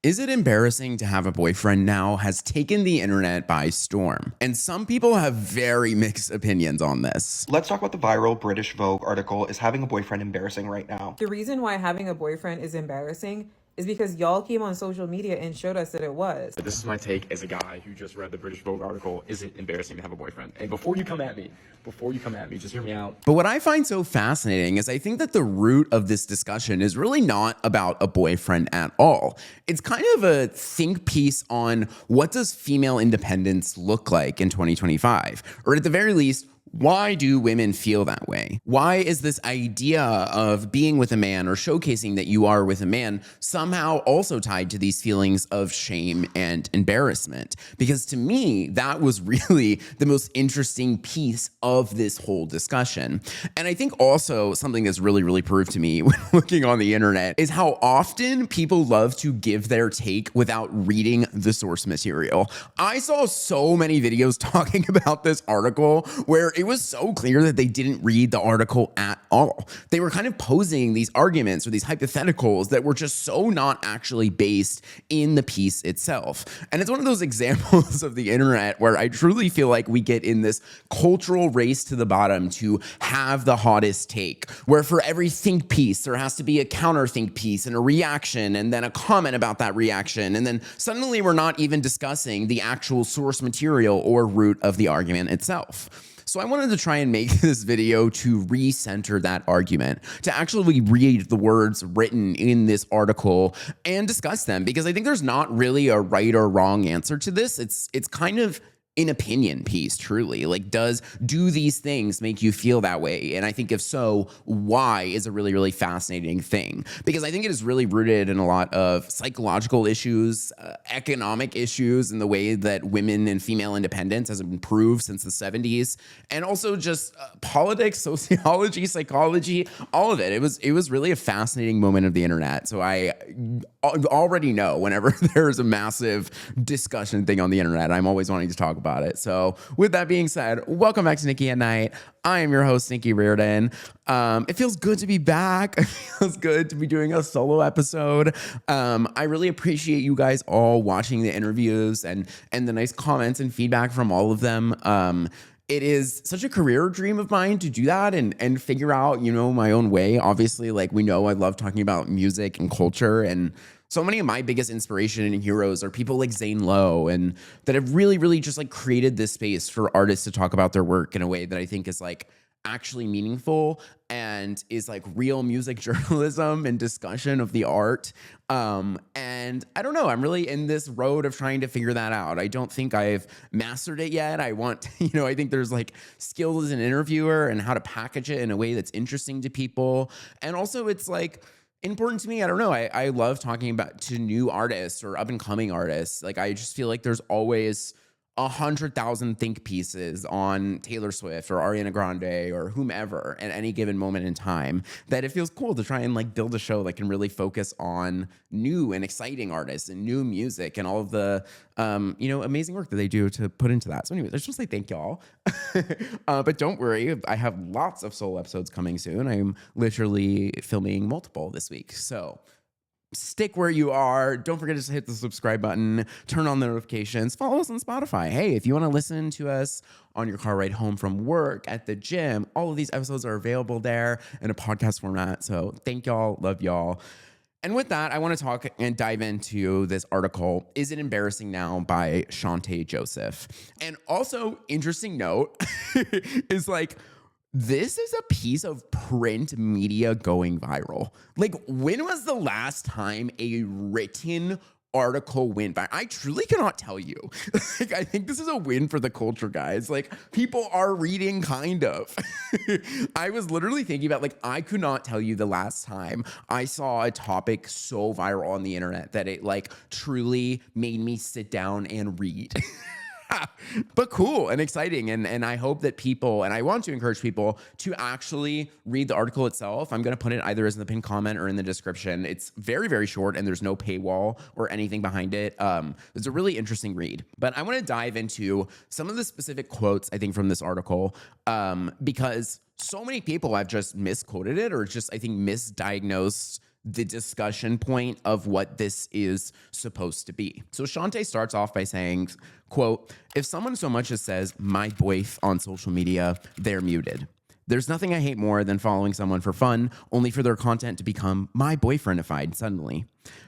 Is it embarrassing to have a boyfriend now has taken the internet by storm, and some people have very mixed opinions on this. Let's talk about the viral British Vogue article, Is Having a Boyfriend Embarrassing Right Now? The reason why having a boyfriend is embarrassing is because y'all came on social media and showed us that it was. This is my take as a guy who just read the British Vogue article. Is it embarrassing to have a boyfriend? And before you come at me, just hear me out. But what I find so fascinating is I think that the root of this discussion is really not about a boyfriend at all. It's kind of a think piece on what does female independence look like in 2025, or at the very least, why do women feel that way? Why is this idea of being with a man or showcasing that you are with a man somehow also tied to these feelings of shame and embarrassment? Because to me, that was really the most interesting piece of this whole discussion. And I think also something that's really proved to me when looking on the internet is how often people love to give their take without reading the source material. I saw so many videos talking about this article where it was so clear that they didn't read the article at all. They were kind of posing these arguments or these hypotheticals that were just so not actually based in the piece itself. And it's one of those examples of the internet where I truly feel like we get in this cultural race to the bottom to have the hottest take, where for every think piece, there has to be a counter think piece and a reaction and then a comment about that reaction. And then suddenly we're not even discussing the actual source material or root of the argument itself. So I wanted to try and make this video to recenter that argument, to actually read the words written in this article and discuss them, because I think there's not really a right or wrong answer to this. It's kind of an opinion piece, truly. Like, do these things make you feel that way? And I think if so, why is a really fascinating thing, because I think it is really rooted in a lot of psychological issues, economic issues, in the way that women and female independence has improved since the 70s, and also just politics, sociology, psychology, all of it. It was really a fascinating moment of the internet. So I already know whenever there's a massive discussion thing on the internet, I'm always wanting to talk about it. So with that being said, welcome back to Nikki at Night. I am your host, Nikki Reardon. It feels good to be back. It feels good to be doing a solo episode. I really appreciate you guys all watching the interviews and the nice comments and feedback from all of them. It is such a career dream of mine to do that and figure out, my own way. Obviously, like we know, I love talking about music and culture, and so many of my biggest inspiration and heroes are people like Zane Lowe, and that have really just like created this space for artists to talk about their work in a way that I think is like actually meaningful and is like real music journalism and discussion of the art. And I don't know, I'm really in this road of trying to figure that out. I don't think I've mastered it yet. I want, I think there's like skills as an interviewer and how to package it in a way that's interesting to people. And also it's like important to me. I don't know. I love talking about to new artists or up and coming artists. Like, I just feel like there's always 100,000 think pieces on Taylor Swift or Ariana Grande or whomever at any given moment in time, that it feels cool to try and like build a show that can really focus on new and exciting artists and new music and all of the, amazing work that they do to put into that. So anyways, I just want to say thank y'all. But don't worry, I have lots of solo episodes coming soon. I'm literally filming multiple this week. So stick where you are. Don't forget to hit the subscribe button, turn on the notifications, follow us on Spotify. Hey, if you want to listen to us on your car ride home from work, at the gym, all of these episodes are available there in a podcast format. So thank y'all, love y'all. And with that, I want to talk and dive into this article, Is It Embarrassing Now by Chante Joseph. And also, interesting note is like, this is a piece of print media going viral. Like, when was the last time a written article went viral? I truly cannot tell you. Like, I think this is a win for the culture, guys. Like, people are reading, kind of. I was literally thinking about, like, I could not tell you the last time I saw a topic so viral on the internet that it, like, truly made me sit down and read. But cool and exciting. And I hope that people, and I want to encourage people to actually read the article itself. I'm going to put it either as in the pinned comment or in the description. It's very short and there's no paywall or anything behind it. It's a really interesting read. But I want to dive into some of the specific quotes, I think, from this article, because so many people have just misquoted it or just, I think, misdiagnosed the discussion point of what this is supposed to be. So Chante starts off by saying, quote, "If someone so much as says my boyf on social media, they're muted. There's nothing I hate more than following someone for fun, only for their content to become my boyfriendified suddenly.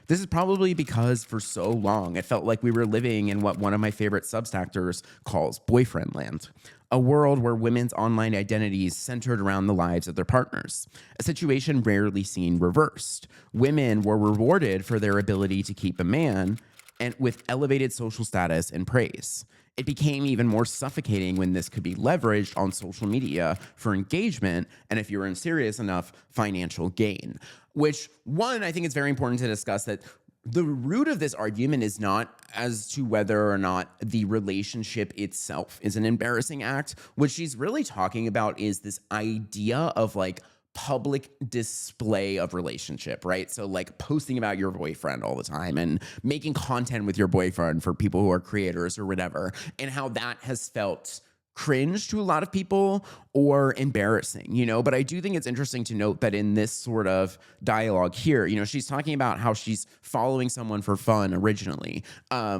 This is probably because for so long it felt like we were living in what one of my favorite Substackers calls boyfriend land, a world where women's online identities centered around the lives of their partners, a situation rarely seen reversed. Women were rewarded for their ability to keep a man and with elevated social status and praise. It became even more suffocating when this could be leveraged on social media for engagement and, if you were serious enough, financial gain." Which, one, I think it's very important to discuss that the root of this argument is not as to whether or not the relationship itself is an embarrassing act. What she's really talking about is this idea of like public display of relationship, right? So like posting about your boyfriend all the time and making content with your boyfriend for people who are creators or whatever, and how that has felt cringe to a lot of people or embarrassing, you know? But I do think it's interesting to note that in this sort of dialogue here, you know, she's talking about how she's following someone for fun originally,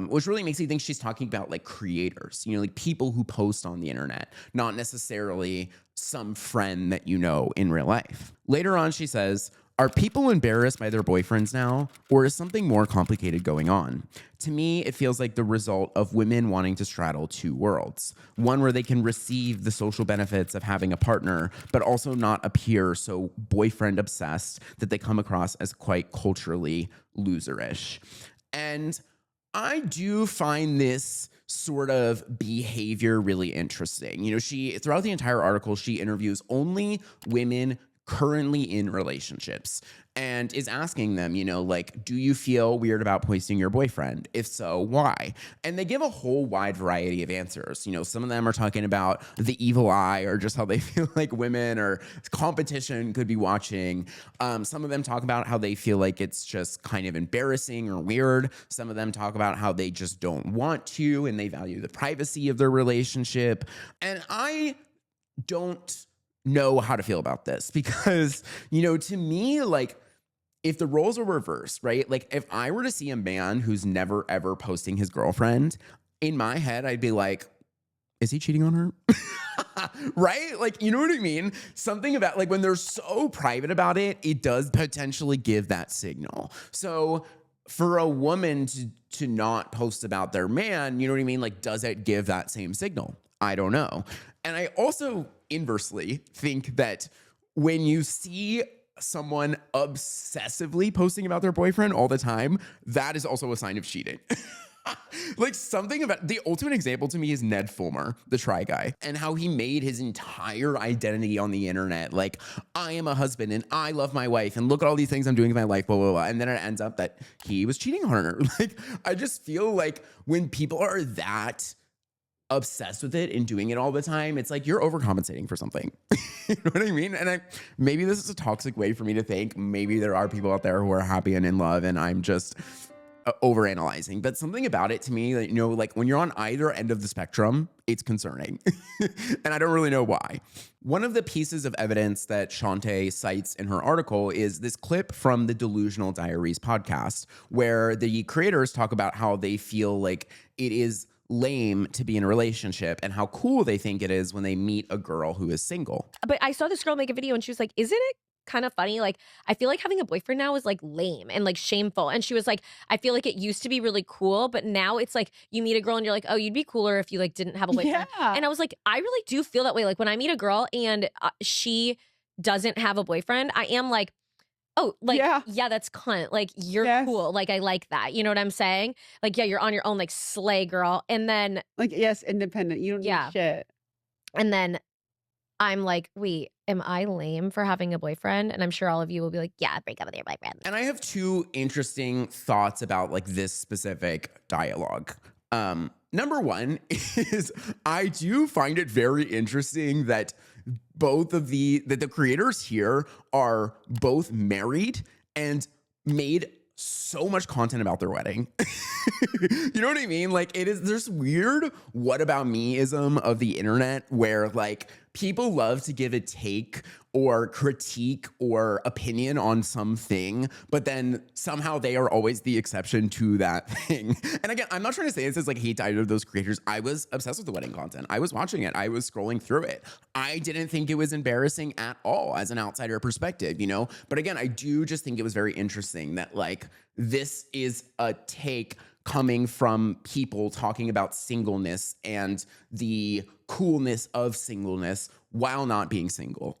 which really makes me think she's talking about like creators, you know, like people who post on the internet, not necessarily some friend that you know in real life. Later on, she says, "Are people embarrassed by their boyfriends now, or is something more complicated going on? To me, it feels like the result of women wanting to straddle two worlds. One where they can receive the social benefits of having a partner, but also not appear so boyfriend obsessed that they come across as quite culturally loserish." And I do find this sort of behavior really interesting. You know, she, throughout the entire article, she interviews only women currently in relationships and is asking them, you know, like, do you feel weird about posting your boyfriend? If so, why? And they give a whole wide variety of answers. You know, some of them are talking about the evil eye or just how they feel like women or competition could be watching. Some of them talk about how they feel like it's just kind of embarrassing or weird. Some of them talk about how they just don't want to and they value the privacy of their relationship. And I don't know how to feel about this because, you know, to me, like, if the roles were reversed, right? Like, if I were to see a man who's never ever posting his girlfriend, in my head, I'd be like, is he cheating on her? Right? Like, you know what I mean? Something about like when they're so private about it, it does potentially give that signal. So for a woman to not post about their man, you know what I mean? Like, does it give that same signal? I don't know. And I also inversely think that when you see someone obsessively posting about their boyfriend all the time, that is also a sign of cheating. Like, something about the ultimate example to me is Ned Fulmer, the Try Guy, and how he made his entire identity on the internet. Like, I am a husband and I love my wife and look at all these things I'm doing in my life, blah, blah, blah. And then it ends up that he was cheating on her. Like, I just feel like when people are that obsessed with it and doing it all the time, it's like you're overcompensating for something. You know what I mean? And maybe this is a toxic way for me to think. Maybe there are people out there who are happy and in love and I'm just overanalyzing, but something about it to me that, you know, like when you're on either end of the spectrum, it's concerning. And I don't really know why. One of the pieces of evidence that Chante cites in her article is this clip from the Delusional Diaries podcast, where the creators talk about how they feel like it is lame to be in a relationship and how cool they think it is when they meet a girl who is single. But I saw this girl make a video and she was like, isn't it kind of funny? Like, I feel like having a boyfriend now is like lame and like shameful. And she was like, I feel like it used to be really cool, but now it's like you meet a girl and you're like, oh, you'd be cooler if you like didn't have a boyfriend. Yeah. And I was like, I really do feel that way. Like when I meet a girl and she doesn't have a boyfriend, I am like, oh, like, yeah, that's cunt. Like, you're cool. Like, I like that. You know what I'm saying? Like, yeah, you're on your own, like, slay girl. And then, like, yes, independent. You don't need shit. And then I'm like, wait, am I lame for having a boyfriend? And I'm sure all of you will be like, yeah, break up with your boyfriend. And I have two interesting thoughts about like this specific dialogue. Number one is I do find it very interesting that both of the creators here are both married and made so much content about their wedding. You know what I mean? Like, it is, there's weird what about me-ism of the internet where like people love to give a take or critique or opinion on something, but then somehow they are always the exception to that thing. And again, I'm not trying to say this as like hate to either of those creators. I was obsessed with the wedding content. I was watching it. I was scrolling through it. I didn't think it was embarrassing at all as an outsider perspective, you know? But again, I do just think it was very interesting that like this is a take coming from people talking about singleness and the coolness of singleness while not being single.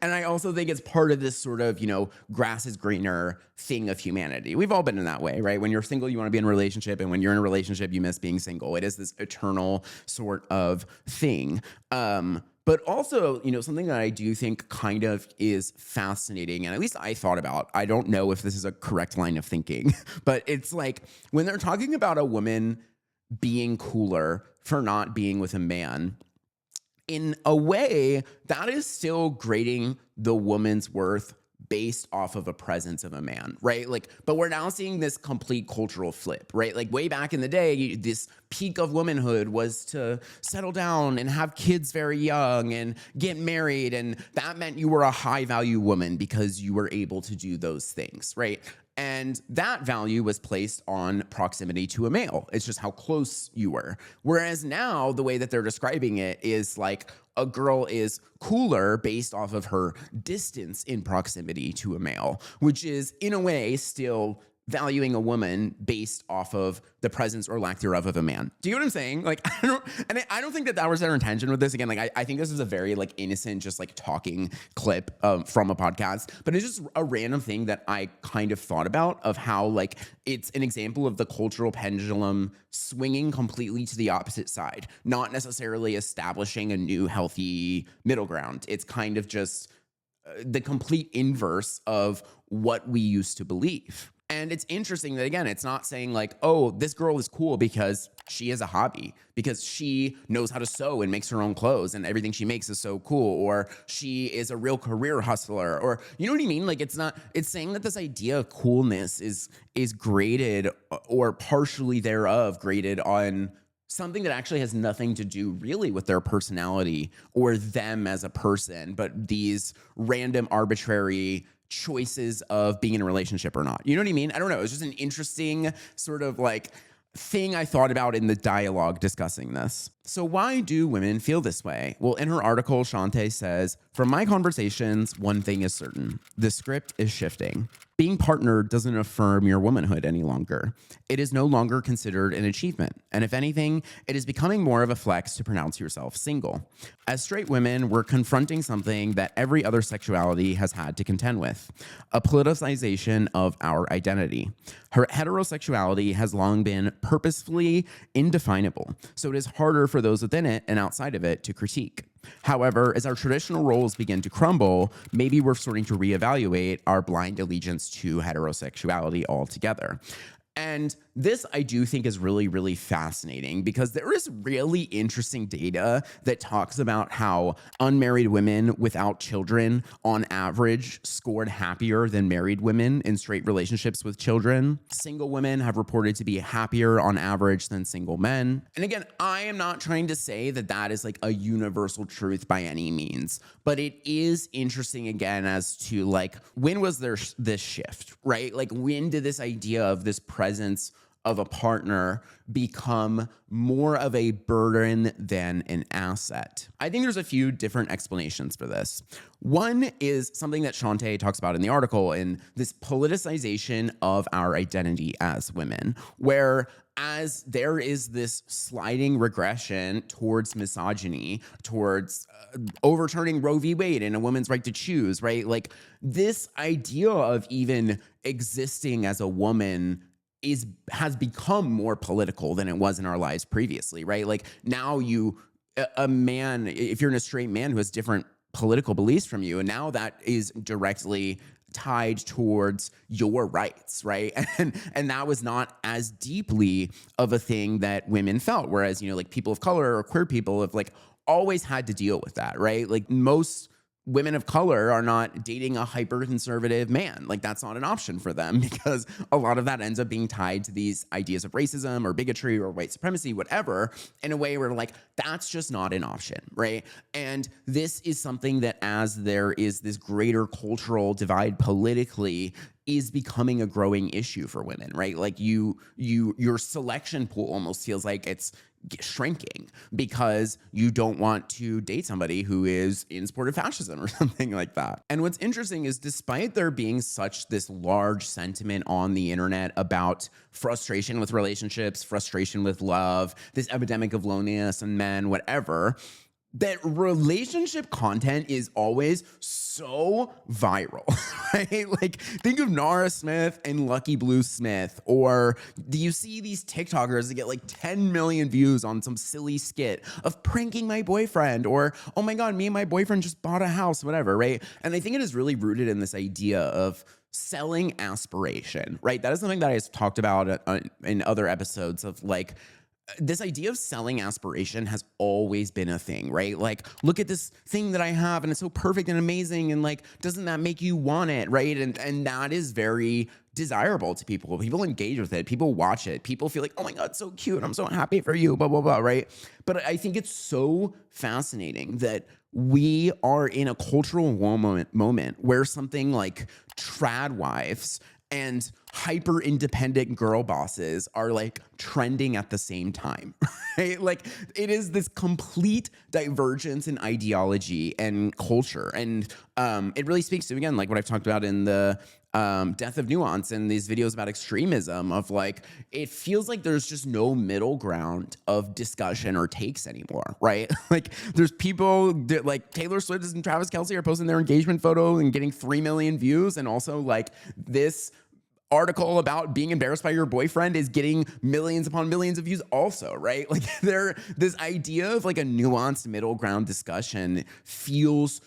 And I also think it's part of this sort of, you know, grass is greener thing of humanity. We've all been in that way, right? When you're single, you want to be in a relationship. And when you're in a relationship, you miss being single. It is this eternal sort of thing. But also, you know, something that I do think kind of is fascinating, and at least I thought about, I don't know if this is a correct line of thinking, but it's like when they're talking about a woman being cooler for not being with a man, in a way, that is still grading the woman's worth based off of a presence of a man, right? Like, but we're now seeing this complete cultural flip, right? Like way back in the day, this peak of womanhood was to settle down and have kids very young and get married. And that meant you were a high value woman because you were able to do those things, right? And that value was placed on proximity to a male. It's just how close you were. Whereas now, the way that they're describing it is like a girl is cooler based off of her distance in proximity to a male, which is in a way still valuing a woman based off of the presence or lack thereof of a man. Do you know what I'm saying? Like, I don't think that was their intention with this. Again, like, I think this is a very like innocent, just like talking clip from a podcast, but it's just a random thing that I kind of thought about of how like it's an example of the cultural pendulum swinging completely to the opposite side, not necessarily establishing a new healthy middle ground. It's kind of just the complete inverse of what we used to believe. And it's interesting that, again, it's not saying like, oh, this girl is cool because she has a hobby, because she knows how to sew and makes her own clothes and everything she makes is so cool, or she is a real career hustler, or you know what I mean? Like it's saying that this idea of coolness is graded or partially thereof graded on something that actually has nothing to do really with their personality or them as a person, but these random arbitrary choices of being in a relationship or not. You know what I mean? I don't know. It's just an interesting sort of like thing I thought about in the dialogue discussing this. So why do women feel this way? Well, in her article, Chante says, from my conversations, one thing is certain. The script is shifting. Being partnered doesn't affirm your womanhood any longer. It is no longer considered an achievement. And if anything, it is becoming more of a flex to pronounce yourself single. As straight women, we're confronting something that every other sexuality has had to contend with, a politicization of our identity. Her heterosexuality has long been purposefully indefinable, so it is harder for those within it and outside of it to critique. However, as our traditional roles begin to crumble, maybe we're starting to reevaluate our blind allegiance to heterosexuality altogether. And this, I do think, is really, really fascinating because there is really interesting data that talks about how unmarried women without children, on average, scored happier than married women in straight relationships with children. Single women have reported to be happier on average than single men. And again, I am not trying to say that that is like a universal truth by any means, but it is interesting again as to like, when was there this shift, right? Like, when did this idea of this presence of a partner become more of a burden than an asset? I think there's a few different explanations for this. One is something that Chante talks about in the article, in this politicization of our identity as women, where as there is this sliding regression towards misogyny, towards overturning Roe v. Wade and a woman's right to choose, right? Like, this idea of even existing as a woman has become more political than it was in our lives previously, right? Like, now a man, if you're a straight man who has different political beliefs from you, and now that is directly tied towards your rights, right? And that was not as deeply of a thing that women felt, whereas, you know, like people of color or queer people have like always had to deal with that, right? Like, most women of color are not dating a hyper conservative man. Like that's not an option for them because a lot of that ends up being tied to these ideas of racism or bigotry or white supremacy, whatever, in a way where like, that's just not an option, right? And this is something that as there is this greater cultural divide politically is becoming a growing issue for women, right? Like your selection pool almost feels like it's shrinking because you don't want to date somebody who is in support of fascism or something like that. And what's interesting is despite there being such this large sentiment on the internet about frustration with relationships, frustration with love, this epidemic of loneliness in men, whatever, that relationship content is always so viral, right? Like think of Nara Smith and Lucky Blue Smith, or do you see these TikTokers that get like 10 million views on some silly skit of pranking my boyfriend, or, oh my God, me and my boyfriend just bought a house, whatever, right? And I think it is really rooted in this idea of selling aspiration, right? That is something that I've talked about in other episodes of like, this idea of selling aspiration has always been a thing, right? Like, look at this thing that I have and it's so perfect and amazing. And like, doesn't that make you want it, right? And that is very desirable to people. People engage with it. People watch it. People feel like, oh my God, so cute. I'm so happy for you, blah, blah, blah, right? But I think it's so fascinating that we are in a cultural moment where something like trad wives and hyper independent girl bosses are like trending at the same time, right? Like it is this complete divergence in ideology and culture. And it really speaks to, again, like what I've talked about in the Death of Nuance and these videos about extremism of like, it feels like there's just no middle ground of discussion or takes anymore, right? Like there's people that like Taylor Swift and Travis Kelce are posting their engagement photo and getting 3 million views. And also like this article about being embarrassed by your boyfriend is getting millions upon millions of views also, right? Like this idea of like a nuanced middle ground discussion feels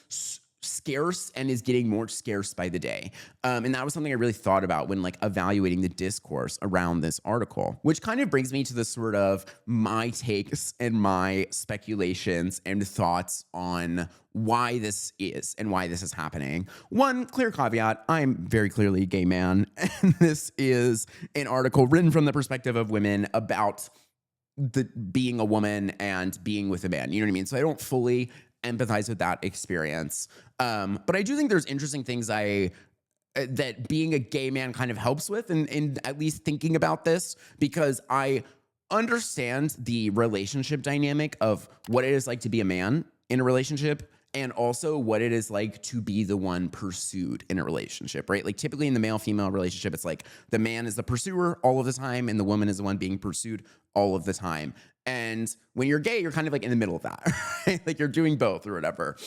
scarce and is getting more scarce by the day. And that was something I really thought about when like evaluating the discourse around this article, which kind of brings me to the sort of my takes and my speculations and thoughts on why this is and why this is happening. One clear caveat, I'm very clearly a gay man, and this is an article written from the perspective of women about being a woman and being with a man. You know what I mean? So I don't fully empathize with that experience. But I do think there's interesting things that being a gay man kind of helps with in at least thinking about this, because I understand the relationship dynamic of what it is like to be a man in a relationship and also what it is like to be the one pursued in a relationship, right? Like typically in the male-female relationship, it's like the man is the pursuer all of the time and the woman is the one being pursued all of the time. And when you're gay, you're kind of like in the middle of that, right? Like you're doing both or whatever,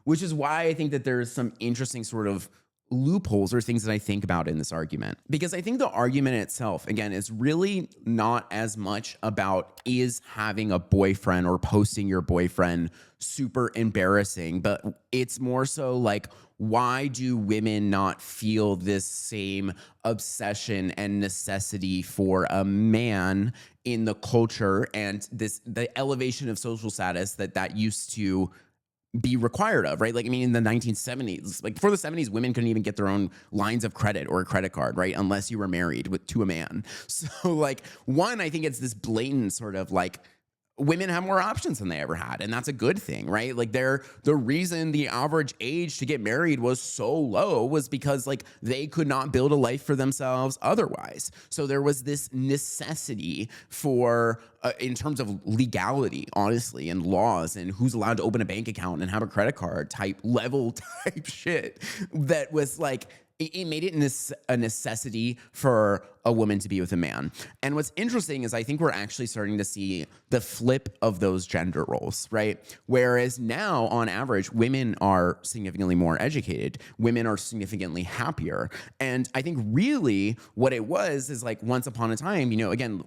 which is why I think that there's some interesting sort of loopholes or things that I think about in this argument. Because I think the argument itself, again, is really not as much about is having a boyfriend or posting your boyfriend super embarrassing, but it's more so like, why do women not feel this same obsession and necessity for a man in the culture and the elevation of social status that used to be required of, right? Like, I mean, in the 1970s, like before the 70s, women couldn't even get their own lines of credit or a credit card, right? Unless you were married to a man. So like, one, I think it's this blatant sort of like, women have more options than they ever had. And that's a good thing, right? Like the reason the average age to get married was so low was because like they could not build a life for themselves otherwise. So there was this necessity for, in terms of legality, honestly, and laws and who's allowed to open a bank account and have a credit card type shit that was like, it made it a necessity for a woman to be with a man. And what's interesting is I think we're actually starting to see the flip of those gender roles, right? Whereas now, on average, women are significantly more educated. Women are significantly happier. And I think really what it was is like once upon a time, you know, again,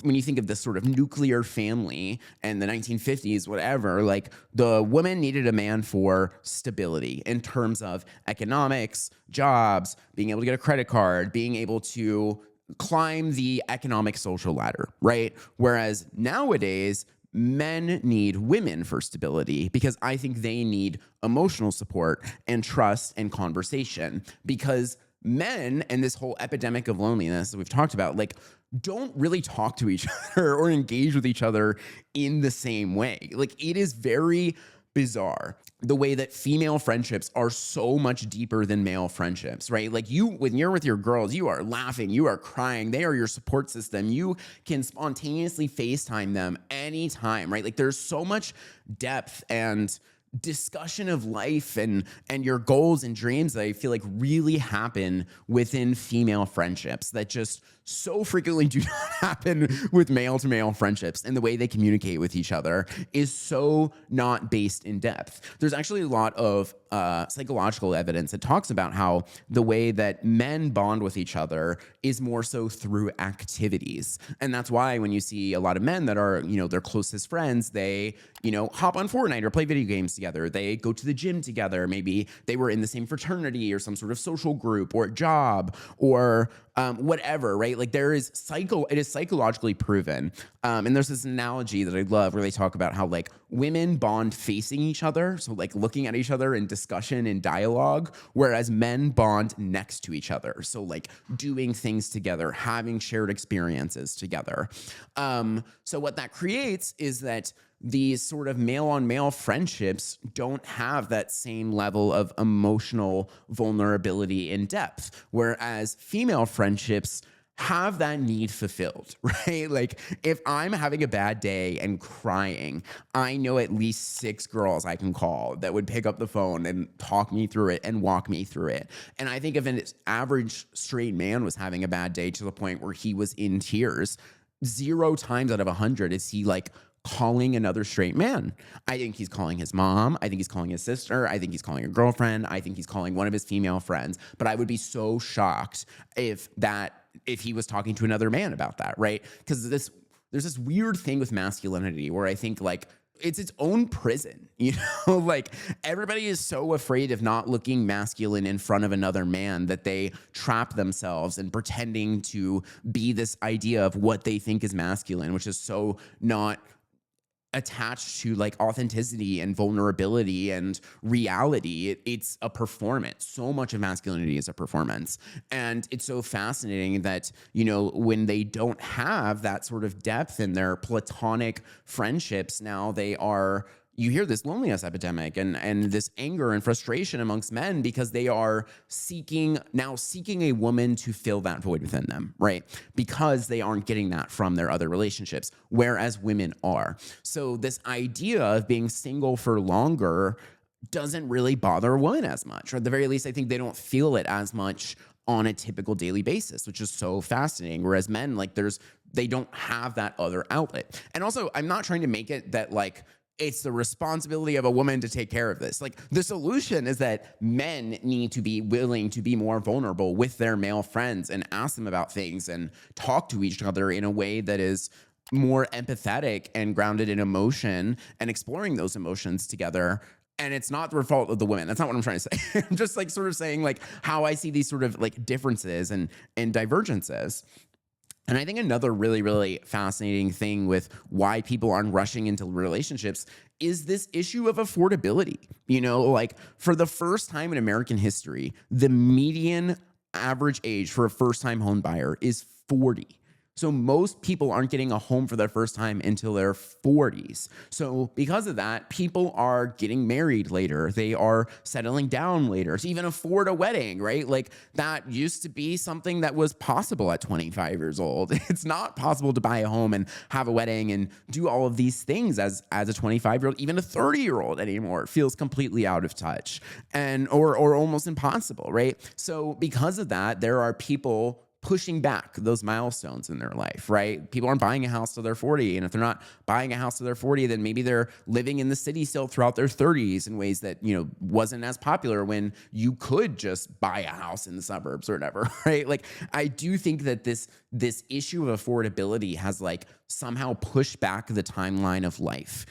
when you think of this sort of nuclear family and the 1950s, whatever, like the woman needed a man for stability in terms of economics, jobs, being able to get a credit card, being able to climb the economic social ladder, right? Whereas nowadays, men need women for stability because I think they need emotional support and trust and conversation, because men and this whole epidemic of loneliness that we've talked about, like, don't really talk to each other or engage with each other in the same way. Like, it is very bizarre the way that female friendships are so much deeper than male friendships, right? Like, when you're with your girls, you are laughing, you are crying, they are your support system. You can spontaneously FaceTime them anytime, right? Like, there's so much depth and discussion of life and your goals and dreams that I feel like really happen within female friendships that just so frequently do not happen with male to male friendships. And the way they communicate with each other is so not based in depth. There's actually a lot of psychological evidence that talks about how the way that men bond with each other is more so through activities. And that's why when you see a lot of men that are, their closest friends, they, hop on Fortnite or play video games together. They go to the gym together. Maybe they were in the same fraternity or some sort of social group or job or whatever, right? Like, it is psychologically proven. And there's this analogy that I love where they talk about how, like, women bond facing each other. So, like, looking at each other in discussion and dialogue, whereas men bond next to each other. So, like, doing things together, having shared experiences together. So what that creates is that these sort of male on male friendships don't have that same level of emotional vulnerability and depth, whereas female friendships have that need fulfilled, right? Like, if I'm having a bad day and crying, I know at least 6 girls I can call that would pick up the phone and talk me through it and walk me through it. And I think if an average straight man was having a bad day to the point where he was in tears, 0 times out of 100 is he, like, calling another straight man. I think he's calling his mom. I think he's calling his sister. I think he's calling a girlfriend. I think he's calling one of his female friends. But I would be so shocked if he was talking to another man about that, right? Because there's this weird thing with masculinity where I think, like, it's its own prison, like, everybody is so afraid of not looking masculine in front of another man that they trap themselves in pretending to be this idea of what they think is masculine, which is so not attached to, like, authenticity and vulnerability and reality. It's a performance. So much of masculinity is a performance. And it's so fascinating that, when they don't have that sort of depth in their platonic friendships, now you hear this loneliness epidemic and this anger and frustration amongst men because they are seeking a woman to fill that void within them, right? Because they aren't getting that from their other relationships, whereas women are. So this idea of being single for longer doesn't really bother a woman as much, or at the very least, I think they don't feel it as much on a typical daily basis, which is so fascinating. Whereas men, like, they don't have that other outlet. And also, I'm not trying to make it that, like, it's the responsibility of a woman to take care of this. Like, the solution is that men need to be willing to be more vulnerable with their male friends and ask them about things and talk to each other in a way that is more empathetic and grounded in emotion and exploring those emotions together. And it's not the fault of the women. That's not what I'm trying to say. I'm just, like, sort of saying, like, how I see these sort of, like, differences and divergences. And I think another really, really fascinating thing with why people aren't rushing into relationships is this issue of affordability. Like, for the first time in American history, the median average age for a first-time home buyer is 40. So most people aren't getting a home for their first time until their 40s. So because of that, people are getting married later. They are settling down later to even afford a wedding, right? Like, that used to be something that was possible at 25 years old. It's not possible to buy a home and have a wedding and do all of these things as a 25-year-old, even a 30-year-old anymore. It feels completely out of touch or almost impossible, right? So because of that, there are people pushing back those milestones in their life, right? People aren't buying a house till they're 40. And if they're not buying a house till they're 40, then maybe they're living in the city still throughout their 30s in ways that, wasn't as popular when you could just buy a house in the suburbs or whatever, right? Like, I do think that this issue of affordability has, like, somehow pushed back the timeline of life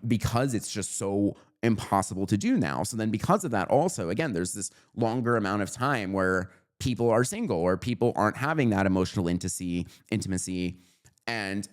because it's just so impossible to do now. So then because of that also, again, there's this longer amount of time where people are single or people aren't having that emotional intimacy. And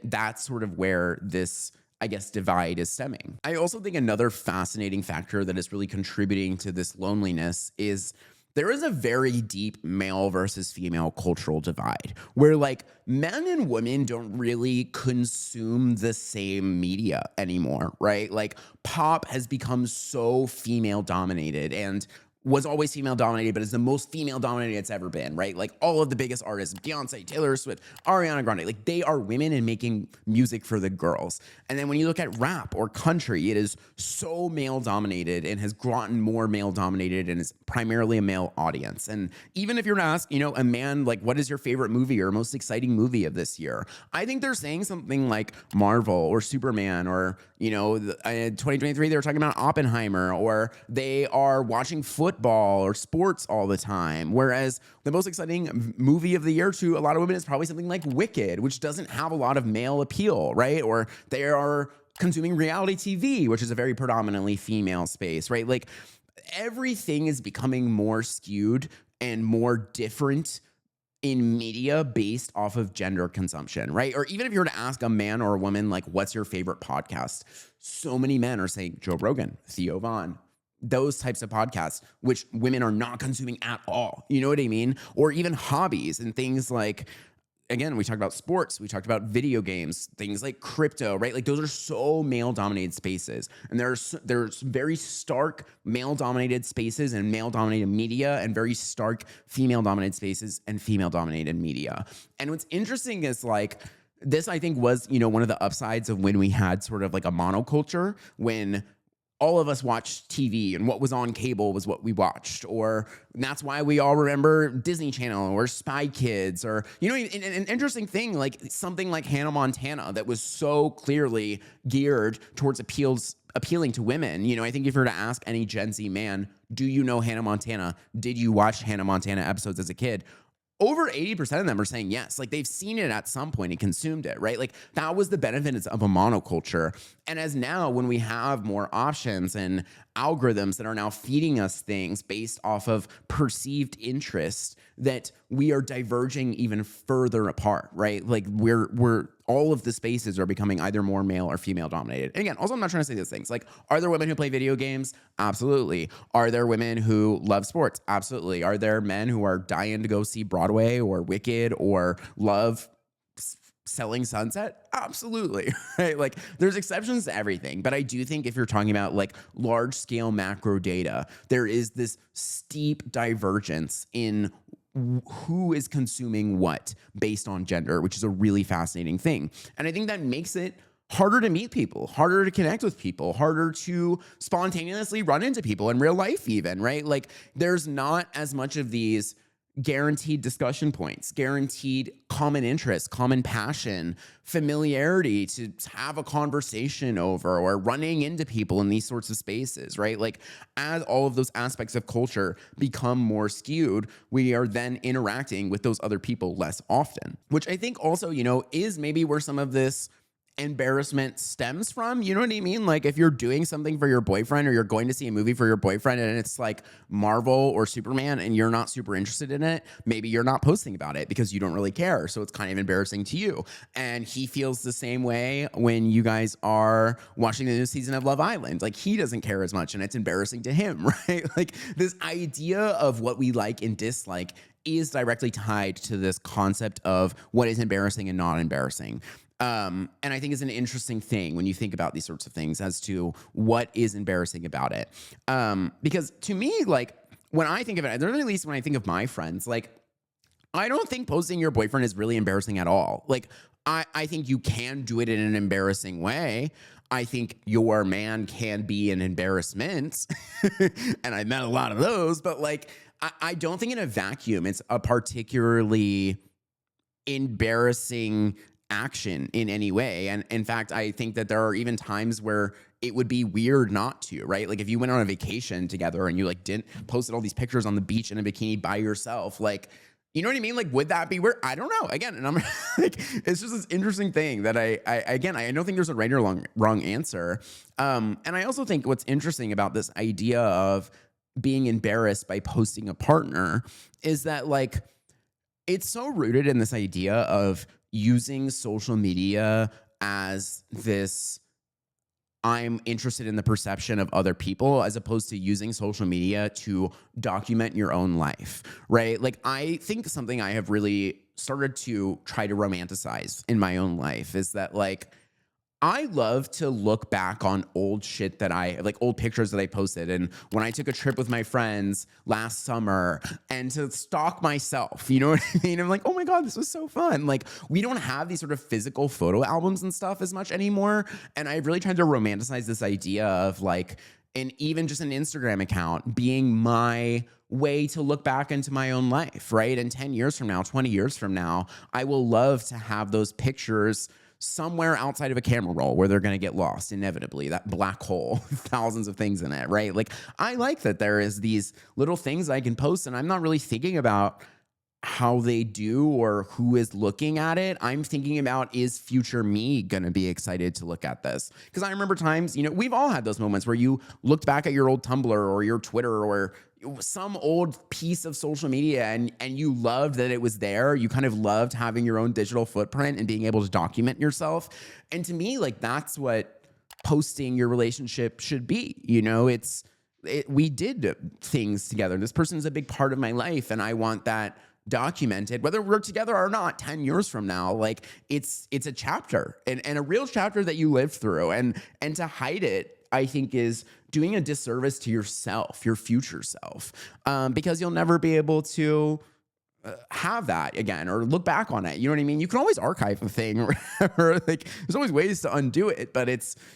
that's sort of where this, I guess, divide is stemming. I also think another fascinating factor that is really contributing to this loneliness is there is a very deep male versus female cultural divide where like men and women don't really consume the same media anymore, right? Like pop has become so female dominated and was always female dominated, but is the most female dominated it's ever been, right? Like all of the biggest artists, Beyonce, Taylor Swift, Ariana Grande, like they are women and making music for the girls. And then when you look at rap or country, it is so male dominated and has gotten more male dominated and is primarily a male audience. And even if you're to ask, you know, a man, like, what is your favorite movie or most exciting movie of this year? I think they're saying something like Marvel or Superman or, you know, in 2023, they were talking about Oppenheimer, or they are watching football or sports all the time. Whereas the most exciting movie of the year to a lot of women is probably something like Wicked, which doesn't have a lot of male appeal, right? Or they are consuming reality TV, which is a very predominantly female space, right? Like everything is becoming more skewed and more different in media based off of gender consumption, right? Or even if you were to ask a man or a woman, like, what's your favorite podcast? So many men are saying Joe Rogan, Theo Vaughn, those types of podcasts, which women are not consuming at all. You know what I mean? Or even hobbies and things like, again, we talked about sports, we talked about video games, things like crypto, right? Like those are so male-dominated spaces. And there's very stark male-dominated spaces and male-dominated media and very stark female-dominated spaces and female-dominated media. And what's interesting is like, this I think was, you know, one of the upsides of when we had sort of like a monoculture, when all of us watched TV and what was on cable was what we watched. Or that's why we all remember Disney Channel or Spy Kids, or, you know, an interesting thing, like something like Hannah Montana that was so clearly geared towards appealing to women. You know, I think if you were to ask any Gen Z man, do you know Hannah Montana? Did you watch Hannah Montana episodes as a kid? Over 80% of them are saying yes. Like they've seen it at some point and consumed it, right? Like that was the benefit of a monoculture. And as now, when we have more options and algorithms that are now feeding us things based off of perceived interest, that we are diverging even further apart, right? Like we're all of the spaces are becoming either more male or female dominated. And again, also, I'm not trying to say those things. Like, are there women who play video games? Absolutely. Are there women who love sports? Absolutely. Are there men who are dying to go see Broadway or Wicked or love Selling Sunset? Absolutely. Right? Like there's exceptions to everything. But I do think if you're talking about like large scale macro data, there is this steep divergence in who is consuming what based on gender, which is a really fascinating thing. And I think that makes it harder to meet people, harder to connect with people, harder to spontaneously run into people in real life even, right? Like there's not as much of these guaranteed discussion points, guaranteed common interest, common passion, familiarity to have a conversation over, or running into people in these sorts of spaces, right? Like as all of those aspects of culture become more skewed, we are then interacting with those other people less often, which I think also, you know, is maybe where some of this embarrassment stems from. You know what I mean? Like if you're doing something for your boyfriend, or you're going to see a movie for your boyfriend and it's like Marvel or Superman and you're not super interested in it, maybe you're not posting about it because you don't really care. So it's kind of embarrassing to you. And he feels the same way when you guys are watching the new season of Love Island. Like he doesn't care as much and it's embarrassing to him, right? Like this idea of what we like and dislike is directly tied to this concept of what is embarrassing and not embarrassing. And I think it's an interesting thing when you think about these sorts of things as to what is embarrassing about it. Because to me, like when I think of it, or at least when I think of my friends, like I don't think posting your boyfriend is really embarrassing at all. Like I think you can do it in an embarrassing way. I think your man can be an embarrassment. And I met a lot of those, but like, I don't think in a vacuum, it's a particularly embarrassing action in any way. And in fact, I think that there are even times where it would be weird not to, right? Like if you went on a vacation together and you like didn't posted all these pictures on the beach in a bikini by yourself, like, you know what I mean? Like, would that be weird? I don't know. Again, and I'm like, it's just this interesting thing that I don't think there's a right or wrong answer. And I also think what's interesting about this idea of being embarrassed by posting a partner is that like, it's so rooted in this idea of using social media as this, I'm interested in the perception of other people, as opposed to using social media to document your own life, right? Like, I think something I have really started to try to romanticize in my own life is that, like, I love to look back on old shit that like old pictures that I posted. And when I took a trip with my friends last summer, and to stalk myself, you know what I mean? I'm like, oh my God, this was so fun. Like, we don't have these sort of physical photo albums and stuff as much anymore. And I've really tried to romanticize this idea of like, and even just an Instagram account being my way to look back into my own life, right? And 10 years from now, 20 years from now, I will love to have those pictures somewhere outside of a camera roll where they're going to get lost inevitably, that black hole, thousands of things in it, right? Like, I like that there is these little things I can post, and I'm not really thinking about how they do or who is looking at it. I'm thinking about, is future me going to be excited to look at this? Because I remember times, you know, we've all had those moments where you looked back at your old Tumblr or your Twitter or some old piece of social media, and you loved that it was there. You kind of loved having your own digital footprint and being able to document yourself. And to me, like, that's what posting your relationship should be. You know, we did things together. This person is a big part of my life, and I want that documented, whether we're together or not 10 years from now. Like, it's a chapter, and a real chapter that you lived through, and to hide it, I think, is doing a disservice to yourself, your future self, because you'll never be able to have that again or look back on it. You know what I mean? You can always archive a thing, or like, there's always ways to undo it, but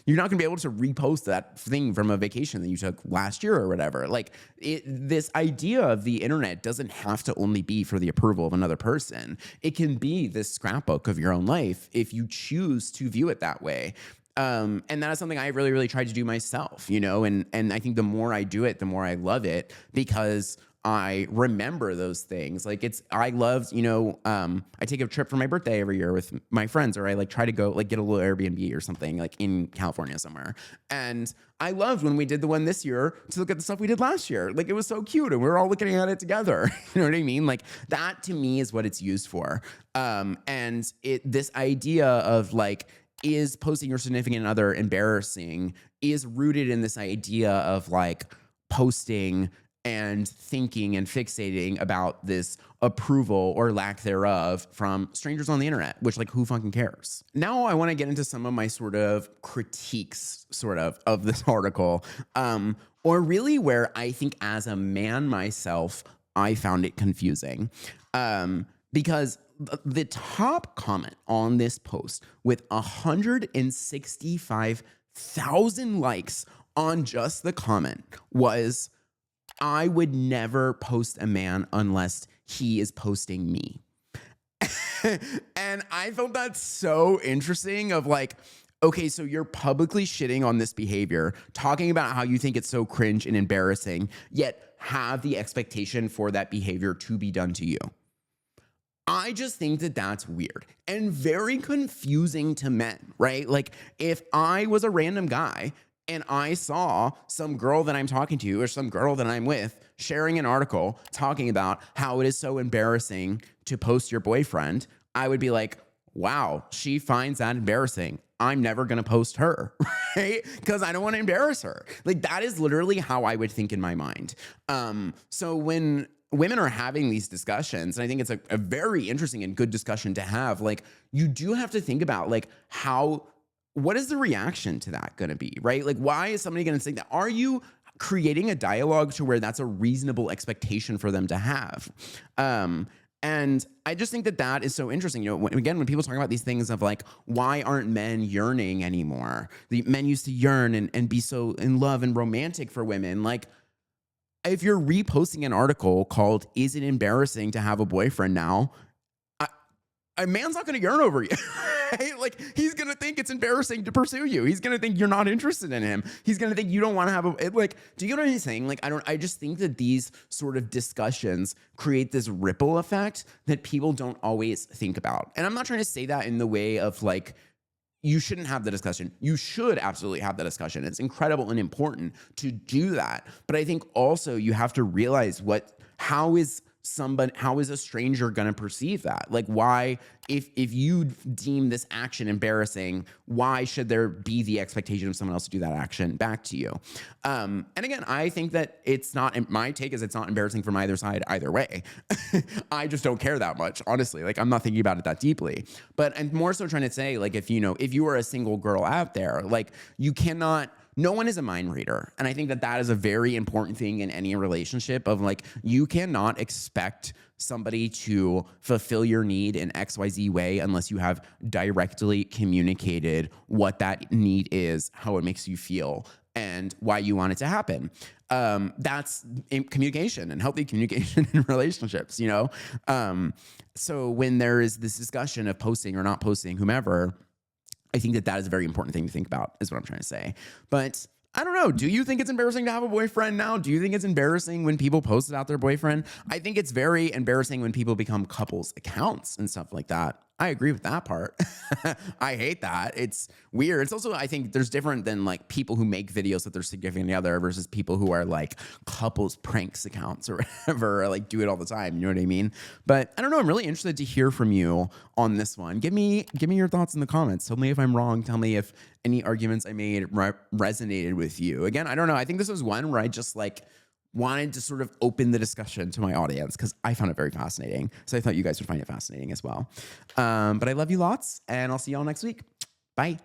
you're not gonna be able to repost that thing from a vacation that you took last year or whatever. Like, this idea of the internet doesn't have to only be for the approval of another person. It can be this scrapbook of your own life if you choose to view it that way. And that is something I really, really tried to do myself, you know, and I think the more I do it, the more I love it, because I remember those things. Like, I loved, you know, I take a trip for my birthday every year with my friends, or I like try to go like get a little Airbnb or something like in California somewhere. And I loved when we did the one this year to look at the stuff we did last year. Like, it was so cute, and we were all looking at it together. You know what I mean? Like, that to me is what it's used for. And this idea of like, is posting your significant other embarrassing, is rooted in this idea of like posting and thinking and fixating about this approval or lack thereof from strangers on the internet, which, like, who fucking cares? Now I want to get into some of my sort of critiques of this article, or really where I think as a man myself, I found it confusing, because the top comment on this post with 165,000 likes on just the comment was, I would never post a man unless he is posting me. And I felt that so interesting of like, okay, so you're publicly shitting on this behavior, talking about how you think it's so cringe and embarrassing, yet have the expectation for that behavior to be done to you. I just think that that's weird and very confusing to men, right? Like, if I was a random guy and I saw some girl that I'm talking to or some girl that I'm with sharing an article talking about how it is so embarrassing to post your boyfriend, I would be like, wow, she finds that embarrassing. I'm never going to post her, right? Because I don't want to embarrass her. Like, that is literally how I would think in my mind. So when women are having these discussions, and I think it's a very interesting and good discussion to have, like, you do have to think about, like, what is the reaction to that going to be, right? Like, why is somebody going to say that? Are you creating a dialogue to where that's a reasonable expectation for them to have? And I just think that that is so interesting. You know, when people talk about these things of like, why aren't men yearning anymore? The men used to yearn and be so in love and romantic for women. Like, if you're reposting an article called, "Is it embarrassing to have a boyfriend now?" A man's not going to yearn over you, right? Like, he's going to think it's embarrassing to pursue you. He's going to think you're not interested in him. He's going to think you don't want to have like, do you know what I'm saying? Like, I just think that these sort of discussions create this ripple effect that people don't always think about. And I'm not trying to say that in the way of like, you shouldn't have the discussion. You should absolutely have the discussion. It's incredible and important to do that. But I think also you have to realize how is how is a stranger going to perceive that? Like, why, if you deem this action embarrassing, why should there be the expectation of someone else to do that action back to you? And again, I think that my take is it's not embarrassing from either side either way. I just don't care that much, honestly. Like, I'm not thinking about it that deeply. But I'm more so trying to say, like, if you are a single girl out there, like, no one is a mind reader. And I think that is a very important thing in any relationship of, like, you cannot expect somebody to fulfill your need in XYZ way unless you have directly communicated what that need is, how it makes you feel, and why you want it to happen. That's communication and healthy communication in relationships, So when there is this discussion of posting or not posting, whomever, I think that is a very important thing to think about, is what I'm trying to say. But I don't know. Do you think it's embarrassing to have a boyfriend now? Do you think it's embarrassing when people post about their boyfriend? I think it's very embarrassing when people become couples accounts and stuff like that. I agree with that part. I hate that. It's weird. It's also, I think there's different than like people who make videos with their significant other versus people who are like couples pranks accounts or whatever, or like do it all the time. You know what I mean? But I don't know. I'm really interested to hear from you on this one. Give me your thoughts in the comments. Tell me if I'm wrong. Tell me if any arguments I made resonated with you. Again, I don't know. I think this was one where I just wanted to sort of open the discussion to my audience because I found it very fascinating. So I thought you guys would find it fascinating as well. But I love you lots, and I'll see y'all next week. Bye.